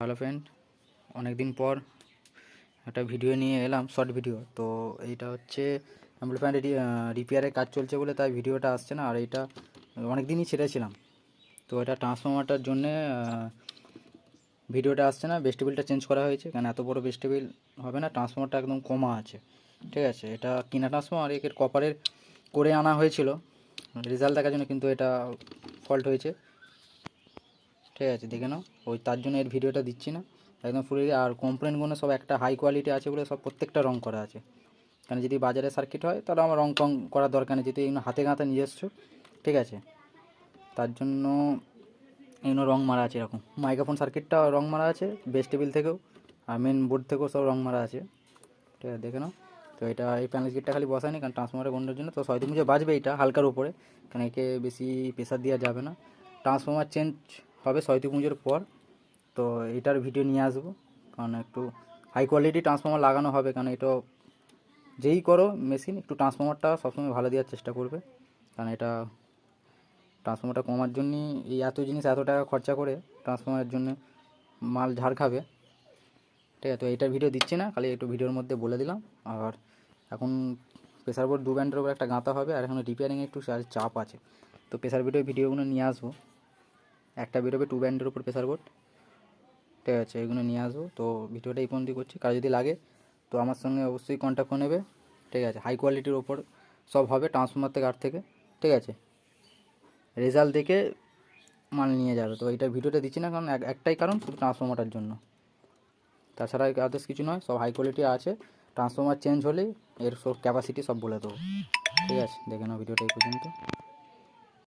Hello friend, অনেক দিন পর একটা ভিডিও নিয়ে এলাম, শর্ট ভিডিও। তো এইটা হচ্ছে অ্যাম্পলিফায়ার রিপেয়ারের কাজ চলছে বলে তাই ভিডিওটা আসছে না। আর এইটা অনেক দিনই ছেড়েছিলাম। তো এটা ট্রান্সফরমারটার জন্যে ভিডিওটা আসছে না। ভেস্টিবিলটা চেঞ্জ করা হয়েছে, কারণ এত বড় ভেস্টিবিল হবে না, ট্রান্সফরমারটা একদম কমা আছে। ঠিক আছে, এটা কিনা ট্রান্সফরমার, এর কপারের করে আনা হয়েছিল রেজাল্ট দেখার জন্য, কিন্তু এটা ফল্ট হয়েছে। ঠিক আছে, দেখে নাও। ওই তার জন্য এর ভিডিওটা দিচ্ছি না একদম ফুল। আর কমপ্লেনগুলো সব একটা হাই কোয়ালিটি আছে বলে সব প্রত্যেকটা রং করা আছে। কারণ যদি বাজারে সার্কিট হয় তাহলে আমার রং টং করার দরকার নেই, যেহেতু এগুলো হাতে গাঁথা নিজস্ব। ঠিক আছে, তার জন্য এগুলো রং মারা আছে। এরকম মাইক্রোফোন সার্কিটটা রং মারা আছে, বেস টেবিল থেকেও আর মেন বোর্ড থেকেও সব রং মারা আছে। ঠিক আছে, দেখে নাও। তো এটা এই প্যানেল কিটটা খালি বসায়নি, কারণ ট্রান্সফরমারের গন্ডের জন্য। তো 6 মুজে বাজবে এটা হালকার উপরে, কারণ একে বেশি প্রেশার দেওয়া যাবে না। ট্রান্সফরমার চেঞ্জ হবে 6 মুজের পর। তো এটার ভিডিও নিয়ে আসবো, কারণ একটু হাই কোয়ালিটি ট্রান্সফরমার লাগানো হবে। কারণ এটা যেই করো মেশিন, একটু ট্রান্সফরমারটা সবসময় ভালো দেওয়ার চেষ্টা করবে। কারণ এটা ট্রান্সফরমারটা কমার জন্যই এই এত জিনিস, এত টাকা খরচা করে ট্রান্সফরমারের জন্য মাল ঝাড় খাবে। ঠিক আছে, তো এইটার ভিডিও দিচ্ছি না, খালি একটু ভিডিওর মধ্যে বলে দিলাম। আর এখন প্রেসার বোর্ড 2 ব্যান্ডের উপর একটা গাঁথা হবে, আর এখন রিপেয়ারিংয়ে একটু চাপ আছে। তো প্রেসার বোর্ডের ভিডিওগুলো নিয়ে আসবো। একটা বেরোবে 2 ব্যান্ডের উপর প্রেসার বোর্ড। ঠিক আছে, এগুলো নিয়ে আসবো। তো ভিডিওটা এই পর্যন্তই করছি। কার যদি লাগে তো আমার সঙ্গে অবশ্যই কন্ট্যাক্ট করে নেবে। ঠিক আছে, হাই কোয়ালিটির ওপর সব হবে, ট্রান্সফরমার থেকে আর থেকে। ঠিক আছে, রেজাল্ট দেখে মাল নিয়ে যাবে। তো এইটা ভিডিওটা দিচ্ছি না, কারণ একটাই কারণ, শুধু ট্রান্সফরমারটার জন্য। তাছাড়া আদার্স কিছু নয়, সব হাই কোয়ালিটি আছে। ট্রান্সফরমার চেঞ্জ হলেই এর সব ক্যাপাসিটি সব বলে দেবো। ঠিক আছে, দেখে নাও ভিডিওটা এই পর্যন্ত।